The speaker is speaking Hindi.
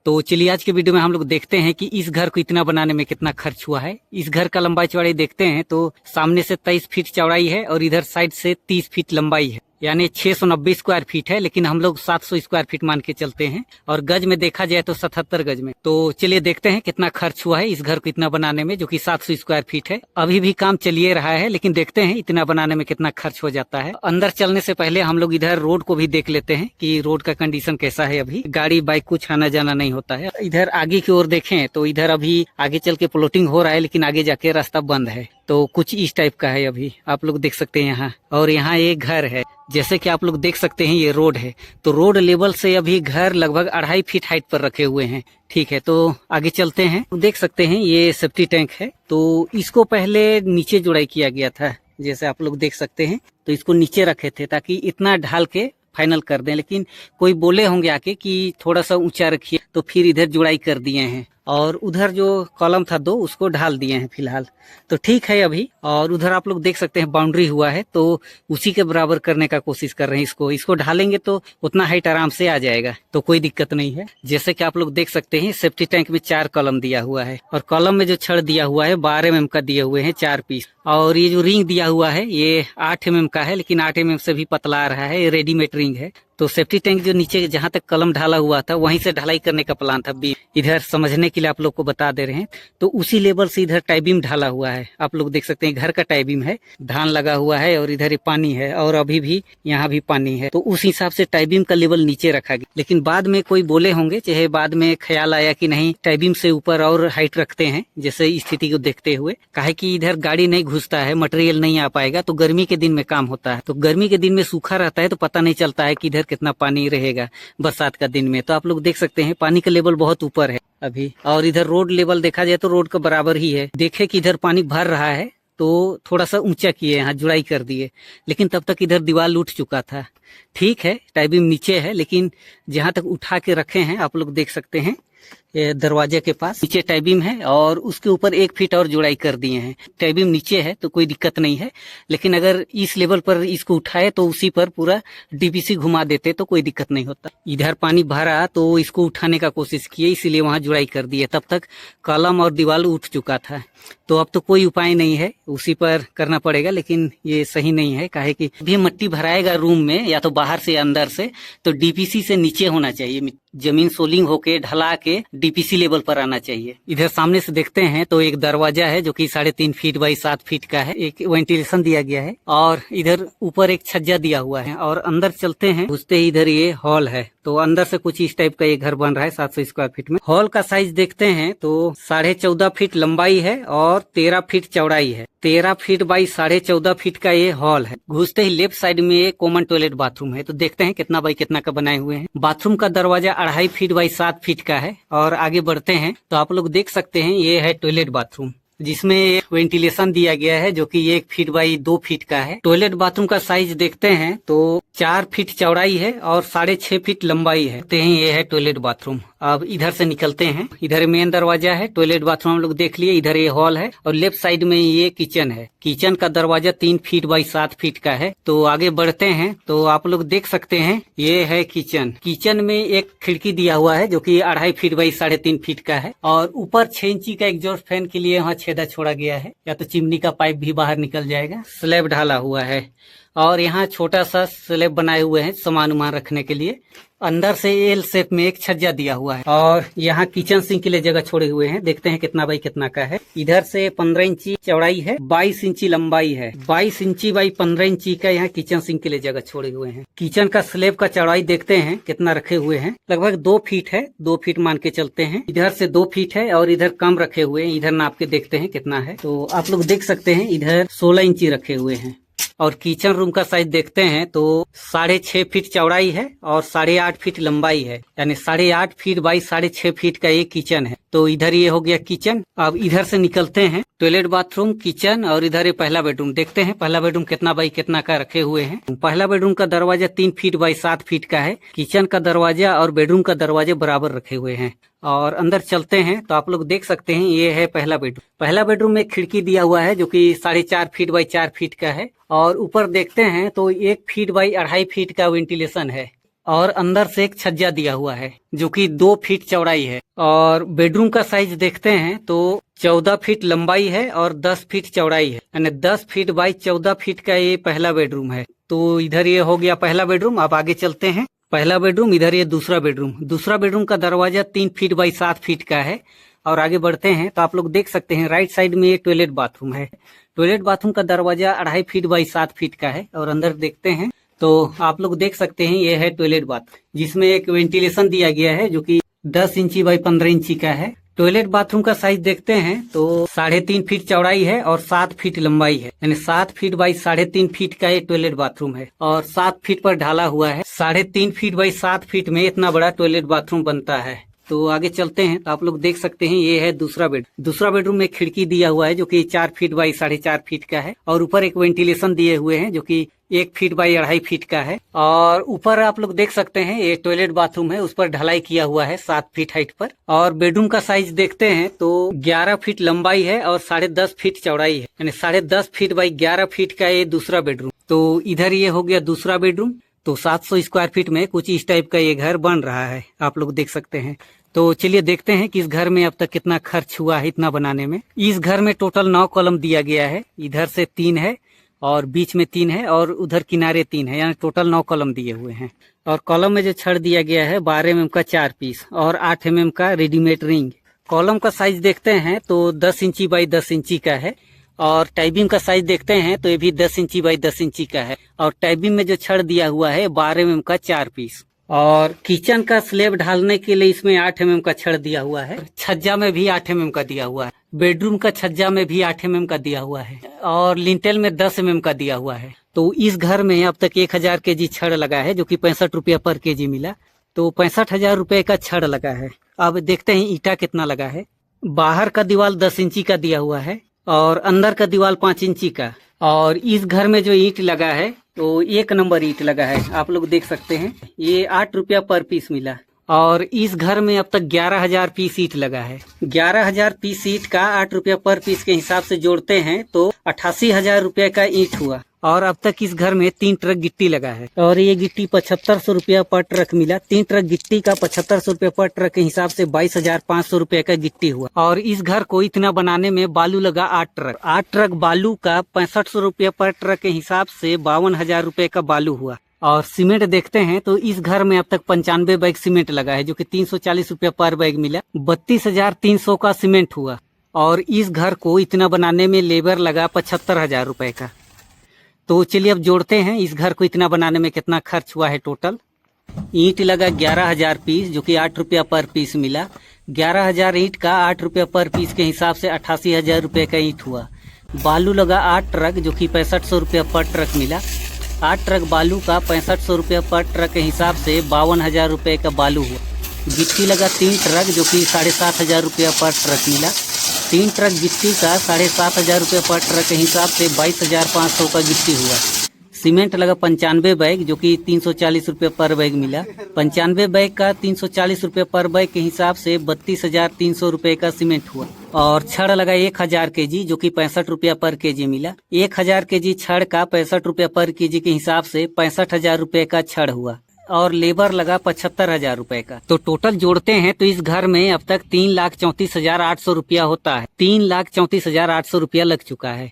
तो चलिए आज के वीडियो में हम लोग देखते हैं कि इस घर को इतना बनाने में कितना खर्च हुआ है। इस घर का लंबाई चौड़ाई देखते हैं तो सामने से 23 फीट चौड़ाई है और इधर साइड से 30 फीट लंबाई है, यानी 690 स्क्वायर फीट है, लेकिन हम लोग 700 स्क्वायर फीट मान के चलते हैं और गज में देखा जाए तो 77 गज में। तो चलिए देखते हैं कितना खर्च हुआ है इस घर को इतना बनाने में, जो कि 700 स्क्वायर फीट है। अभी भी काम चलिए रहा है, लेकिन देखते हैं इतना बनाने में कितना खर्च हो जाता है। अंदर चलने से पहले हम लोग इधर रोड को भी देख लेते हैं कि रोड का कंडीशन कैसा है। अभी गाड़ी बाइक कुछ आना जाना नहीं होता है। इधर आगे की ओर देखें तो इधर अभी आगे चल के प्लॉटिंग हो रहा है, लेकिन आगे जाके रास्ता बंद है। तो कुछ इस टाइप का है, अभी आप लोग देख सकते हैं यहाँ। और यहाँ एक घर है, जैसे कि आप लोग देख सकते हैं ये रोड है। तो रोड लेवल से अभी घर लगभग 2.5 फीट हाइट पर रखे हुए हैं। ठीक है, तो आगे चलते हैं। तो देख सकते हैं ये सेफ्टी टैंक है, तो इसको पहले नीचे जुड़ाई किया गया था, जैसे आप लोग देख सकते हैं। तो इसको नीचे रखे थे ताकि इतना ढाल के फाइनल कर दें, लेकिन कोई बोले होंगे आके कि थोड़ा सा ऊंचा रखिए, तो फिर इधर जुड़ाई कर दिए हैं। और उधर जो कॉलम था 2 उसको ढाल दिए हैं फिलहाल, तो ठीक है अभी। और उधर आप लोग देख सकते हैं बाउंड्री हुआ है, तो उसी के बराबर करने का कोशिश कर रहे हैं। इसको ढालेंगे तो उतना हाइट आराम से आ जाएगा, तो कोई दिक्कत नहीं है। जैसे कि आप लोग देख सकते हैं सेफ्टी टैंक में 4 कॉलम दिया हुआ है, और कॉलम में जो छड़ दिया हुआ है 12 mm का दिए हुए हैं 4 पीस। और ये जो रिंग दिया हुआ है ये 8 mm का है, लेकिन 8 mm से भी पतला आ रहा है, ये रेडीमेड रिंग है। तो सेफ्टी टैंक जो नीचे जहां तक कलम ढाला हुआ था वहीं से ढलाई करने का प्लान था। इधर समझने के लिए आप लोग को बता दे रहे हैं। तो उसी लेवल से इधर टाइबिम ढाला हुआ है, आप लोग देख सकते हैं घर का टाइबिम है, धान लगा हुआ है और इधर ही पानी है और अभी भी यहाँ भी पानी है। तो उस हिसाब से टाइबिम का लेवल नीचे रखा गया। लेकिन बाद में कोई बोले होंगे, चाहे बाद में ख्याल आया कि नहीं टाइबिम से ऊपर और हाइट रखते हैं, जैसे स्थिति को देखते हुए। काहे कि इधर गाड़ी नहीं घुसता है, मटेरियल नहीं आ पाएगा, तो गर्मी के दिन में काम होता है। तो गर्मी के दिन में सूखा रहता है तो पता नहीं चलता है कि इधर कितना पानी रहेगा बरसात का दिन में। तो आप लोग देख सकते हैं पानी का लेवल बहुत ऊपर है अभी। और इधर रोड लेवल देखा जाए तो रोड का बराबर ही है। देखे कि इधर पानी भर रहा है तो थोड़ा सा ऊंचा किए, यहाँ जुड़ाई कर दिए, लेकिन तब तक इधर दीवार लूट चुका था। ठीक है, टाइबिम नीचे है, लेकिन जहां तक उठा के रखे हैं आप लोग देख सकते हैं दरवाजे के पास नीचे टाइबिम है और उसके ऊपर 1 फीट और जुड़ाई कर दिए हैं। टाइबिम नीचे है तो कोई दिक्कत नहीं है, लेकिन अगर इस लेवल पर इसको उठाए तो उसी पर पूरा डीपीसी घुमा देते तो कोई दिक्कत नहीं होता। इधर पानी भरा तो इसको उठाने का कोशिश किए, इसीलिए वहां जुड़ाई कर दिए। तब तक कॉलम और दीवार उठ चुका था, तो अब तो कोई उपाय नहीं है, उसी पर करना पड़ेगा। लेकिन ये सही नहीं है, काहे कि भी मट्टी भराएगा रूम में या तो बाहर से या अंदर से, तो डीपीसी से नीचे होना चाहिए। जमीन सोलिंग होके ढला के डीपीसी लेवल पर आना चाहिए। इधर सामने से देखते हैं तो एक दरवाजा है जो कि 3.5 फीट बाई 7 फीट का है। एक वेंटिलेशन दिया गया है और इधर ऊपर एक छज्जा दिया हुआ है। और अंदर चलते हैं, घुसते ही इधर ये हॉल है। तो अंदर से कुछ इस टाइप का ये घर बन रहा है 700 स्क्वायर फीट में। हॉल का साइज देखते हैं तो 14.5 फीट लंबाई है और 13 फीट चौड़ाई है। 13 फीट बाई 14.5 फीट का ये हॉल है। घुसते ही लेफ्ट साइड में एक कॉमन टॉयलेट बाथरूम है। तो देखते हैं कितना बाई कितना का बनाए हुए हैं। बाथरूम का दरवाजा 2.5 फीट बाई 7 फीट का है। और आगे बढ़ते हैं तो आप लोग देख सकते हैं ये है टॉयलेट बाथरूम, जिसमें वेंटिलेशन दिया गया है जो कि 1 फीट बाई 2 फीट का है। टॉयलेट बाथरूम का साइज देखते हैं तो 4 फीट चौड़ाई है और 6.5 फीट लंबाई है। देखते हैं ये है टॉयलेट बाथरूम। अब इधर से निकलते हैं, इधर मेन दरवाजा है, टॉयलेट बाथरूम हम लोग देख लिए। इधर ये हॉल है और लेफ्ट साइड में ये किचन है। किचन का दरवाजा 3 फीट बाई 7 फीट का है। तो आगे बढ़ते हैं तो आप लोग देख सकते हैं ये है किचन। किचन में एक खिड़की दिया हुआ है जो कि 2.5 फीट बाई 3.5 फीट का है। और ऊपर 6 इंची का एग्जॉस्ट फैन के लिए वहाँ छेदा छोड़ा गया है, या तो चिमनी का पाइप भी बाहर निकल जाएगा। स्लैब ढाला हुआ है और यहाँ छोटा सा स्लैब बनाए हुए हैं सामान उमान रखने के लिए। अंदर से एल शेप में एक छज्जा दिया हुआ है और यहाँ किचन सिंक के लिए जगह छोड़े हुए हैं। देखते हैं कितना बाई कितना का है। इधर से 15 इंची चौड़ाई है, 22 इंची लंबाई है। 22 इंची बाई 15 इंची का यहाँ किचन सिंक के लिए जगह छोड़े हुए हैं। किचन का स्लैब का चौड़ाई देखते हैं कितना रखे हुए हैं, लगभग 2 फीट है। 2 फीट मान के चलते हैं। इधर से 2 फीट है और इधर कम रखे हुए हैं। इधर नाप के देखते हैं कितना है। तो आप लोग देख सकते हैं इधर 16 इंची रखे हुए हैं। और किचन रूम का साइज देखते हैं तो 6.5 फीट चौड़ाई है और 8.5 फीट लंबाई है, यानी 8.5 फीट बाई 6.5 फीट का ये किचन है। तो इधर ये हो गया किचन। अब इधर से निकलते हैं, टॉयलेट बाथरूम किचन और इधर ये पहला बेडरूम। देखते हैं पहला बेडरूम कितना बाई कितना का रखे हुए हैं। पहला बेडरूम का दरवाजा 3 फीट बाई 7 फीट का है। किचन का दरवाजा और बेडरूम का दरवाजा बराबर रखे हुए हैं। और अंदर चलते हैं तो आप लोग देख सकते हैं ये है पहला बेडरूम। पहला बेडरूम में खिड़की दिया हुआ है जो कि 4.5 फीट बाई 4 फीट का है। और ऊपर देखते हैं तो 1 फीट बाई 2.5 फीट का वेंटिलेशन है। और अंदर से एक छज्जा दिया हुआ है जो कि 2 फीट चौड़ाई है। और बेडरूम का साइज देखते हैं तो 14 फीट लंबाई है और 10 फीट चौड़ाई है, यानी 10 फीट बाई 14 फीट का ये पहला बेडरूम है। तो इधर ये हो गया पहला बेडरूम। अब आगे चलते हैं। पहला बेडरूम, इधर ये दूसरा बेडरूम। दूसरा बेडरूम का दरवाजा 3 फीट बाई 7 फीट का है। और आगे बढ़ते हैं तो आप लोग देख सकते हैं राइट साइड में ये टॉयलेट बाथरूम है। टॉयलेट बाथरूम का दरवाजा 2.5 फीट बाई 7 फीट का है। और अंदर देखते हैं तो आप लोग देख सकते हैं ये है टॉयलेट बाथरूम, जिसमें एक वेंटिलेशन दिया गया है जो कि 10 इंची बाई 15 इंची का है। टॉयलेट बाथरूम का साइज देखते हैं तो 3.5 फीट चौड़ाई है और 7 फीट लंबाई है, यानी 7 फीट बाई 3.5 फीट का ये टॉयलेट बाथरूम है। और 7 फीट पर ढाला हुआ है। 3.5 फीट बाई 7 फीट में इतना बड़ा टॉयलेट बाथरूम बनता है। तो आगे चलते हैं तो आप लोग देख सकते हैं ये है दूसरा बेडरूम। दूसरा बेडरूम में खिड़की दिया हुआ है जो कि 4 फीट बाई 4.5 फीट का है। और ऊपर एक वेंटिलेशन दिए हुए हैं जो कि 1 फीट बाई 2.5 फीट का है। और ऊपर आप लोग देख सकते हैं ये टॉयलेट बाथरूम है, उस पर ढलाई किया हुआ है 7 फीट हाइट पर। और बेडरूम का साइज देखते हैं तो 11 फीट लंबाई है और 10.5 फीट चौड़ाई है, यानी 10.5 फीट बाई 11 फीट का ये दूसरा बेडरूम। तो इधर ये हो गया दूसरा बेडरूम। तो 700 स्क्वायर फीट में कुछ इस टाइप का ये घर बन रहा है, आप लोग देख सकते हैं। तो चलिए देखते हैं कि इस घर में अब तक कितना खर्च हुआ है इतना बनाने में। इस घर में टोटल 9 कॉलम दिया गया है। इधर से 3 है और बीच में 3 है और उधर किनारे 3 है, यानी टोटल 9 कॉलम दिए हुए हैं। और कॉलम में जो छड़ दिया गया है 12 mm का 4 पीस और 8 mm का रेडीमेड रिंग। कॉलम का साइज देखते हैं तो 10 इंची बाई 10 इंची का है। और टाइबिंग का साइज देखते हैं तो ये भी 10 इंची बाई 10 इंची का है। और टाइबिंग में जो छड़ दिया हुआ है 12 mm का 4 पीस। और किचन का स्लेब ढालने के लिए इसमें 8 mm का छड़ दिया हुआ है। छज्जा में भी 8 mm का दिया हुआ है। बेडरूम का छज्जा में भी 8 mm का दिया हुआ है। और लिंटेल में 10 mm का दिया हुआ है। तो इस घर में अब तक 1000 kg छड़ लगा है जो कि 65 रुपया पर केजी मिला। तो 65,000 रुपए का छड़ लगा है। अब देखते हैं ईटा कितना लगा है। बाहर का दीवार 10 इंची का दिया हुआ है और अंदर का दीवार 5 इंची का। और इस घर में जो ईंट लगा है तो 1 नंबर ईंट लगा है, आप लोग देख सकते हैं। ये 8 रुपया पर पीस मिला। और इस घर में अब तक 11,000 पीस ईंट लगा है। 11,000 पीस ईंट का 8 रुपया पर पीस के हिसाब से जोड़ते हैं तो 88,000 रुपया का ईंट हुआ। और अब तक इस घर में 3 ट्रक गिट्टी लगा है। और ये गिट्टी 7500 रुपया पर ट्रक मिला। 3 ट्रक गिट्टी का 7500 रुपया पर ट्रक के हिसाब से 22,500 रुपया का गिट्टी हुआ। और इस घर को इतना बनाने में बालू लगा 8 ट्रक। 8 ट्रक बालू का 6500 रुपया पर ट्रक के हिसाब से 52,000 रुपये का बालू हुआ। और सीमेंट देखते हैं तो इस घर में अब तक 95 बैग सीमेंट लगा है जो कि 340 रुपया पर बैग मिला। 32,300 का सीमेंट हुआ। और इस घर को इतना बनाने में लेबर लगा 75,000 रुपये का। तो चलिए अब जोड़ते हैं इस घर को इतना बनाने में कितना खर्च हुआ है टोटल। ईंट लगा 11,000 पीस जो कि 8 रुपया पर पीस मिला। 11,000 ईंट का 8 रुपया पर पीस के हिसाब से 88,000 रुपये का ईंट हुआ। बालू लगा 8 ट्रक जो कि 6500 रुपया पर ट्रक मिला। 8 ट्रक बालू का 6500 रुपया पर ट्रक के हिसाब से 52,000 रुपये का बालू हुआ। गिट्टी लगा 3 ट्रक जो कि 7,500 रुपया पर ट्रक मिला। 3 ट्रक गिट्टी का 7,500 रुपये पर ट्रक के हिसाब से 22,500 का गिट्टी हुआ। सीमेंट लगा 95 बैग जो कि 340 रुपये पर बैग मिला। 95 बैग का 340 रुपये पर बैग के हिसाब से 32,300 रुपये का सीमेंट हुआ। और छड़ लगा 1000 kg जो कि 65 रुपया पर केजी मिला। 1000 kg छड़ का 65 रुपया पर केजी के हिसाब से 65,000 रुपये का छड़ हुआ। और लेबर लगा 75,000 रुपए का। तो टोटल जोड़ते हैं तो इस घर में अब तक 3,34,800 रुपया होता है। 3,34,800 रुपया लग चुका है।